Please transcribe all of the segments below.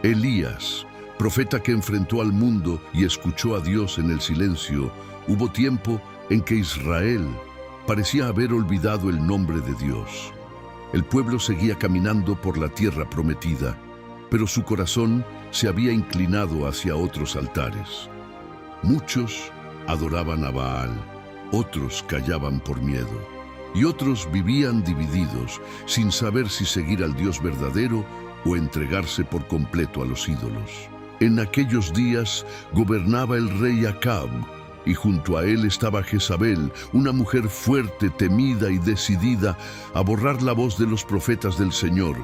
Elías, profeta que enfrentó al mundo y escuchó a Dios en el silencio. Hubo tiempo en que Israel parecía haber olvidado el nombre de Dios. El pueblo seguía caminando por la tierra prometida, pero su corazón se había inclinado hacia otros altares. Muchos adoraban a Baal, otros callaban por miedo, y otros vivían divididos, sin saber si seguir al Dios verdadero o entregarse por completo a los ídolos. En aquellos días gobernaba el rey Acab, y junto a él estaba Jezabel, una mujer fuerte, temida y decidida a borrar la voz de los profetas del Señor.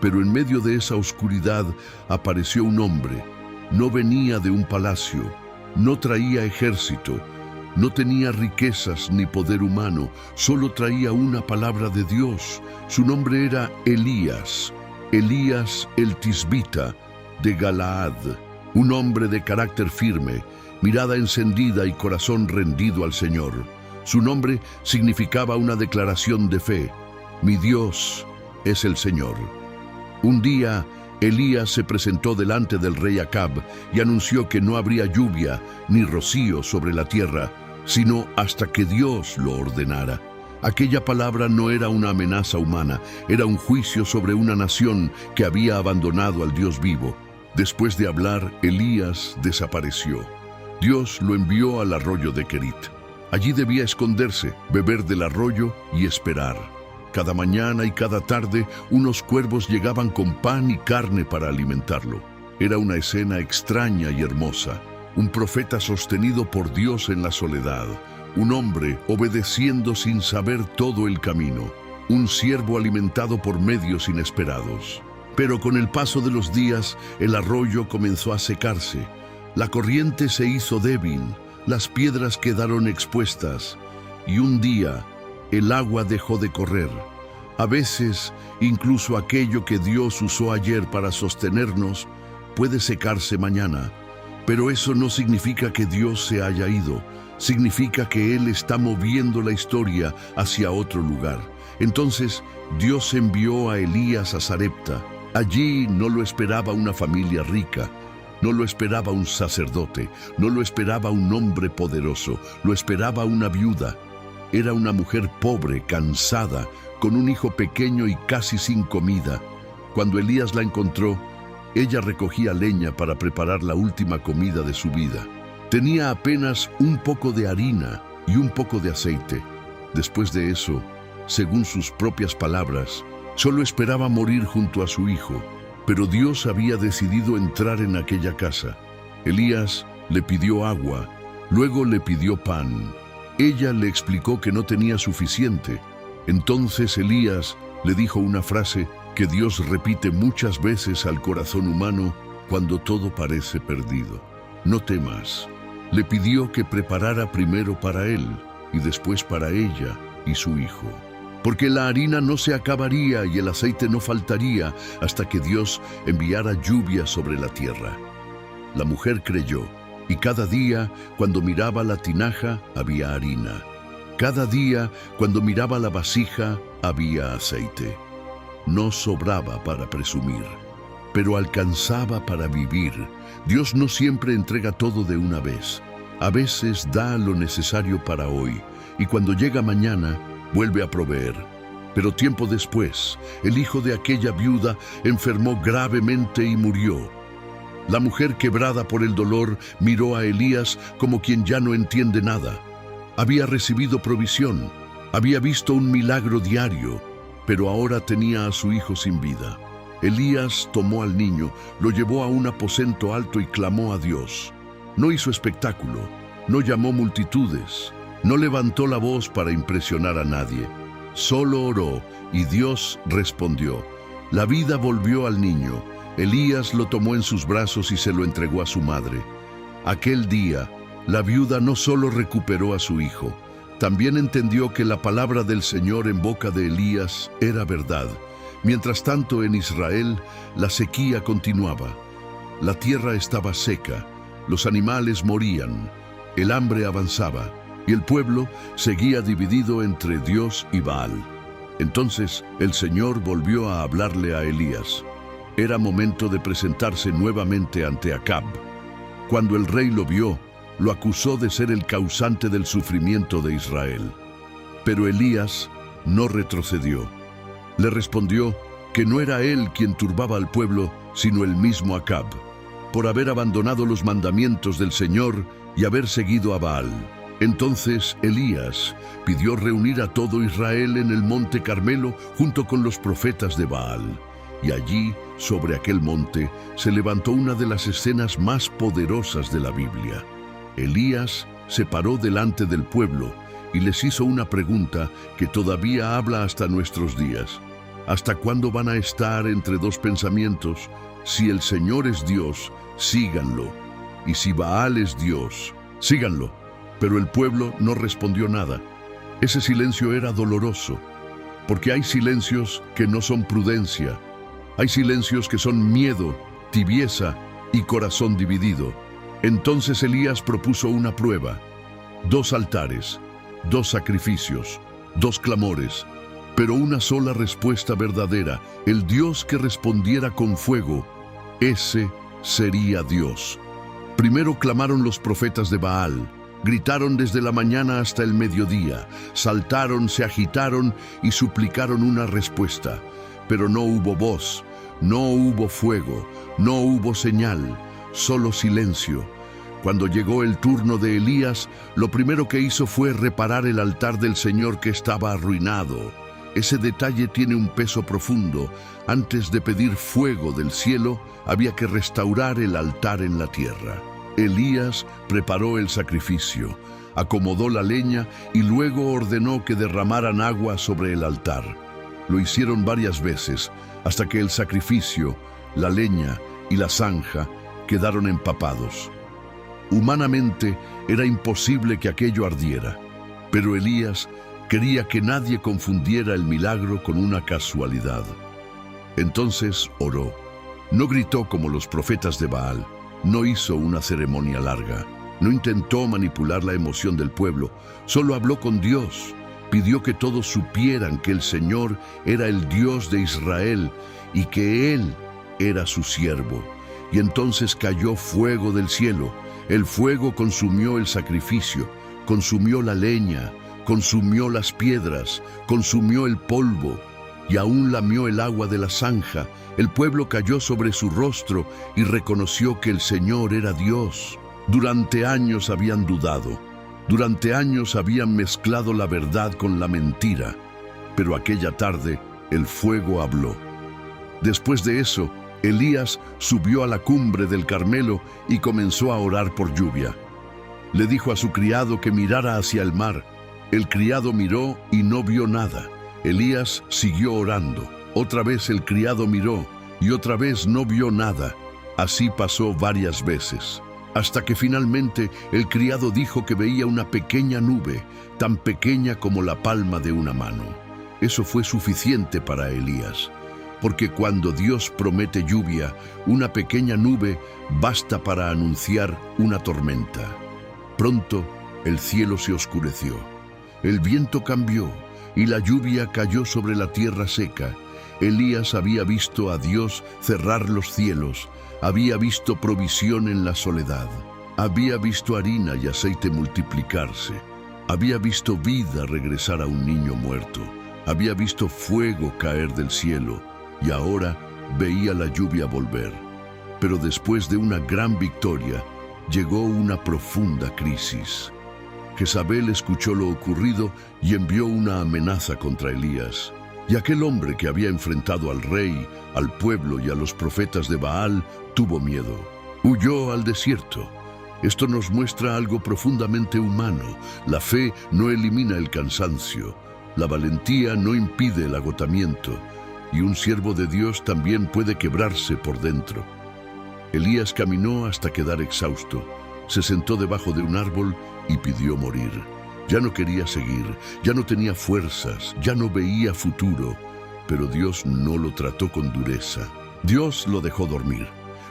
Pero en medio de esa oscuridad apareció un hombre. No venía de un palacio, no traía ejército, no tenía riquezas ni poder humano, solo traía una palabra de Dios. Su nombre era Elías, Elías el Tisbita, de Galaad, un hombre de carácter firme, mirada encendida y corazón rendido al Señor. Su nombre significaba una declaración de fe: mi Dios es el Señor. Un día, Elías se presentó delante del rey Acab y anunció que no habría lluvia ni rocío sobre la tierra, sino hasta que Dios lo ordenara. Aquella palabra no era una amenaza humana, era un juicio sobre una nación que había abandonado al Dios vivo. Después de hablar, Elías desapareció. Dios lo envió al arroyo de Querit. Allí debía esconderse, beber del arroyo y esperar. Cada mañana y cada tarde, unos cuervos llegaban con pan y carne para alimentarlo. Era una escena extraña y hermosa. Un profeta sostenido por Dios en la soledad. Un hombre obedeciendo sin saber todo el camino. Un siervo alimentado por medios inesperados. Pero con el paso de los días, el arroyo comenzó a secarse. La corriente se hizo débil, las piedras quedaron expuestas, y un día el agua dejó de correr. A veces, incluso aquello que Dios usó ayer para sostenernos puede secarse mañana. Pero eso no significa que Dios se haya ido. Significa que Él está moviendo la historia hacia otro lugar. Entonces, Dios envió a Elías a Sarepta. Allí no lo esperaba una familia rica, no lo esperaba un sacerdote, no lo esperaba un hombre poderoso, lo esperaba una viuda. Era una mujer pobre, cansada, con un hijo pequeño y casi sin comida. Cuando Elías la encontró, ella recogía leña para preparar la última comida de su vida. Tenía apenas un poco de harina y un poco de aceite. Después de eso, según sus propias palabras, solo esperaba morir junto a su hijo, pero Dios había decidido entrar en aquella casa. Elías le pidió agua, luego le pidió pan. Ella le explicó que no tenía suficiente. Entonces Elías le dijo una frase que Dios repite muchas veces al corazón humano cuando todo parece perdido: no temas. Le pidió que preparara primero para él y después para ella y su hijo. Porque la harina no se acabaría y el aceite no faltaría hasta que Dios enviara lluvia sobre la tierra. La mujer creyó, y cada día, cuando miraba la tinaja, había harina. Cada día, cuando miraba la vasija, había aceite. No sobraba para presumir, pero alcanzaba para vivir. Dios no siempre entrega todo de una vez. A veces da lo necesario para hoy, y cuando llega mañana, vuelve a proveer. Pero tiempo después, el hijo de aquella viuda enfermó gravemente y murió. La mujer, quebrada por el dolor, miró a Elías como quien ya no entiende nada. Había recibido provisión, había visto un milagro diario, pero ahora tenía a su hijo sin vida. Elías tomó al niño, lo llevó a un aposento alto y clamó a Dios. No hizo espectáculo, no llamó multitudes, no levantó la voz para impresionar a nadie. Solo oró y Dios respondió. La vida volvió al niño. Elías lo tomó en sus brazos y se lo entregó a su madre. Aquel día, la viuda no solo recuperó a su hijo, también entendió que la palabra del Señor en boca de Elías era verdad. Mientras tanto, en Israel, la sequía continuaba. La tierra estaba seca, los animales morían, el hambre avanzaba, y el pueblo seguía dividido entre Dios y Baal. Entonces el Señor volvió a hablarle a Elías. Era momento de presentarse nuevamente ante Acab. Cuando el rey lo vio, lo acusó de ser el causante del sufrimiento de Israel. Pero Elías no retrocedió. Le respondió que no era él quien turbaba al pueblo, sino el mismo Acab, por haber abandonado los mandamientos del Señor y haber seguido a Baal. Entonces Elías pidió reunir a todo Israel en el monte Carmelo junto con los profetas de Baal. Y allí, sobre aquel monte, se levantó una de las escenas más poderosas de la Biblia. Elías se paró delante del pueblo y les hizo una pregunta que todavía habla hasta nuestros días. ¿Hasta cuándo van a estar entre dos pensamientos? Si el Señor es Dios, síganlo, y si Baal es Dios, síganlo. Pero el pueblo no respondió nada. Ese silencio era doloroso, porque hay silencios que no son prudencia. Hay silencios que son miedo, tibieza y corazón dividido. Entonces Elías propuso una prueba: 2 altares, 2 sacrificios, 2 clamores, pero una sola respuesta verdadera. El Dios que respondiera con fuego, ese sería Dios. Primero clamaron los profetas de Baal. Gritaron desde la mañana hasta el mediodía, saltaron, se agitaron y suplicaron una respuesta. Pero no hubo voz, no hubo fuego, no hubo señal, solo silencio. Cuando llegó el turno de Elías, lo primero que hizo fue reparar el altar del Señor que estaba arruinado. Ese detalle tiene un peso profundo. Antes de pedir fuego del cielo, había que restaurar el altar en la tierra. Elías preparó el sacrificio, acomodó la leña y luego ordenó que derramaran agua sobre el altar. Lo hicieron varias veces, hasta que el sacrificio, la leña y la zanja quedaron empapados. Humanamente era imposible que aquello ardiera, pero Elías quería que nadie confundiera el milagro con una casualidad. Entonces oró. No gritó como los profetas de Baal, no hizo una ceremonia larga, no intentó manipular la emoción del pueblo, solo habló con Dios. Pidió que todos supieran que el Señor era el Dios de Israel y que Él era su siervo. Y entonces cayó fuego del cielo. El fuego consumió el sacrificio, consumió la leña, consumió las piedras, consumió el polvo y aún lamió el agua de la zanja. El pueblo cayó sobre su rostro y reconoció que el Señor era Dios. Durante años habían dudado. Durante años habían mezclado la verdad con la mentira, pero aquella tarde el fuego habló. Después de eso, Elías subió a la cumbre del Carmelo y comenzó a orar por lluvia. Le dijo a su criado que mirara hacia el mar. El criado miró y no vio nada. Elías siguió orando. Otra vez el criado miró y otra vez no vio nada. Así pasó varias veces, hasta que finalmente el criado dijo que veía una pequeña nube, tan pequeña como la palma de una mano. Eso fue suficiente para Elías, porque cuando Dios promete lluvia, una pequeña nube basta para anunciar una tormenta. Pronto el cielo se oscureció, el viento cambió y la lluvia cayó sobre la tierra seca. Elías había visto a Dios cerrar los cielos, había visto provisión en la soledad, había visto harina y aceite multiplicarse, había visto vida regresar a un niño muerto, había visto fuego caer del cielo y ahora veía la lluvia volver. Pero después de una gran victoria, llegó una profunda crisis. Jezabel escuchó lo ocurrido y envió una amenaza contra Elías. Y aquel hombre que había enfrentado al rey, al pueblo y a los profetas de Baal, tuvo miedo. Huyó al desierto. Esto nos muestra algo profundamente humano. La fe no elimina el cansancio. La valentía no impide el agotamiento. Y un siervo de Dios también puede quebrarse por dentro. Elías caminó hasta quedar exhausto. Se sentó debajo de un árbol y pidió morir. Ya no quería seguir, ya no tenía fuerzas, ya no veía futuro, pero Dios no lo trató con dureza. Dios lo dejó dormir.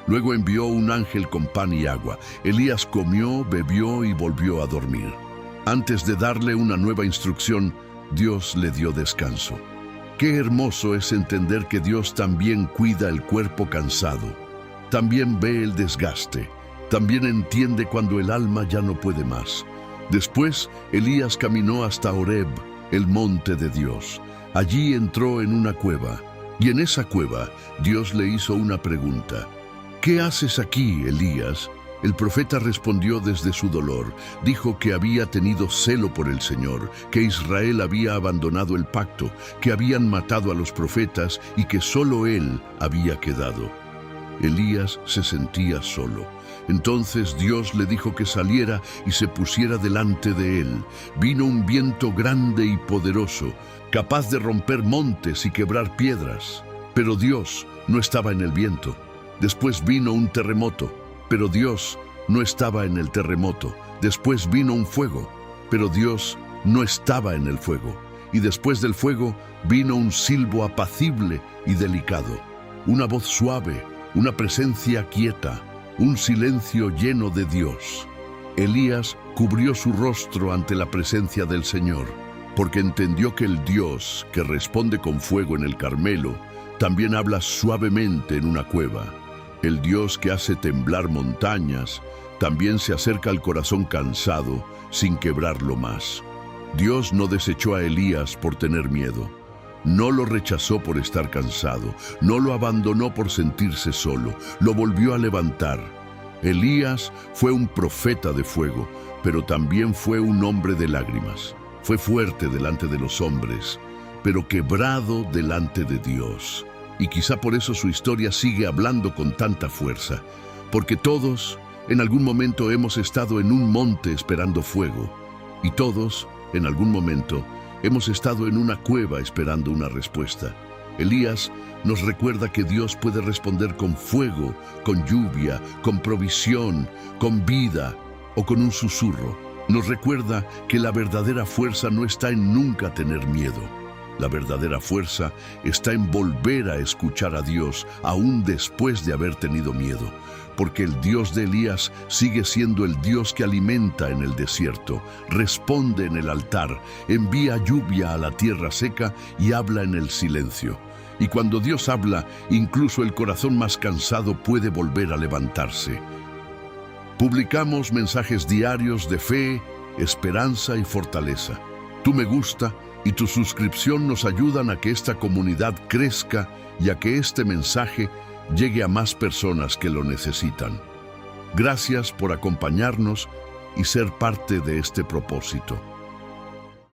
Luego envió un ángel con pan y agua. Elías comió, bebió y volvió a dormir. Antes de darle una nueva instrucción, Dios le dio descanso. Qué hermoso es entender que Dios también cuida el cuerpo cansado, también ve el desgaste, también entiende cuando el alma ya no puede más. Después, Elías caminó hasta Horeb, el monte de Dios. Allí entró en una cueva, y en esa cueva Dios le hizo una pregunta. ¿Qué haces aquí, Elías? El profeta respondió desde su dolor. Dijo que había tenido celo por el Señor, que Israel había abandonado el pacto, que habían matado a los profetas y que solo él había quedado. Elías se sentía solo. Entonces Dios le dijo que saliera y se pusiera delante de él. Vino un viento grande y poderoso, capaz de romper montes y quebrar piedras. Pero Dios no estaba en el viento. Después vino un terremoto, pero Dios no estaba en el terremoto. Después vino un fuego, pero Dios no estaba en el fuego. Y después del fuego vino un silbo apacible y delicado, una voz suave, una presencia quieta, un silencio lleno de Dios. Elías cubrió su rostro ante la presencia del Señor, porque entendió que el Dios que responde con fuego en el Carmelo también habla suavemente en una cueva. El Dios que hace temblar montañas también se acerca al corazón cansado sin quebrarlo más. Dios no desechó a Elías por tener miedo. No lo rechazó por estar cansado. No lo abandonó por sentirse solo. Lo volvió a levantar. Elías fue un profeta de fuego, pero también fue un hombre de lágrimas. Fue fuerte delante de los hombres, pero quebrado delante de Dios. Y quizá por eso su historia sigue hablando con tanta fuerza, porque todos en algún momento hemos estado en un monte esperando fuego, y todos en algún momento hemos estado en una cueva esperando una respuesta. Elías nos recuerda que Dios puede responder con fuego, con lluvia, con provisión, con vida o con un susurro. Nos recuerda que la verdadera fuerza no está en nunca tener miedo. La verdadera fuerza está en volver a escuchar a Dios aún después de haber tenido miedo, porque el Dios de Elías sigue siendo el Dios que alimenta en el desierto, responde en el altar, envía lluvia a la tierra seca y habla en el silencio. Y cuando Dios habla, incluso el corazón más cansado puede volver a levantarse. Publicamos mensajes diarios de fe, esperanza y fortaleza. Tu me gusta y tu suscripción nos ayudan a que esta comunidad crezca y a que este mensaje llegue a más personas que lo necesitan. Gracias por acompañarnos y ser parte de este propósito.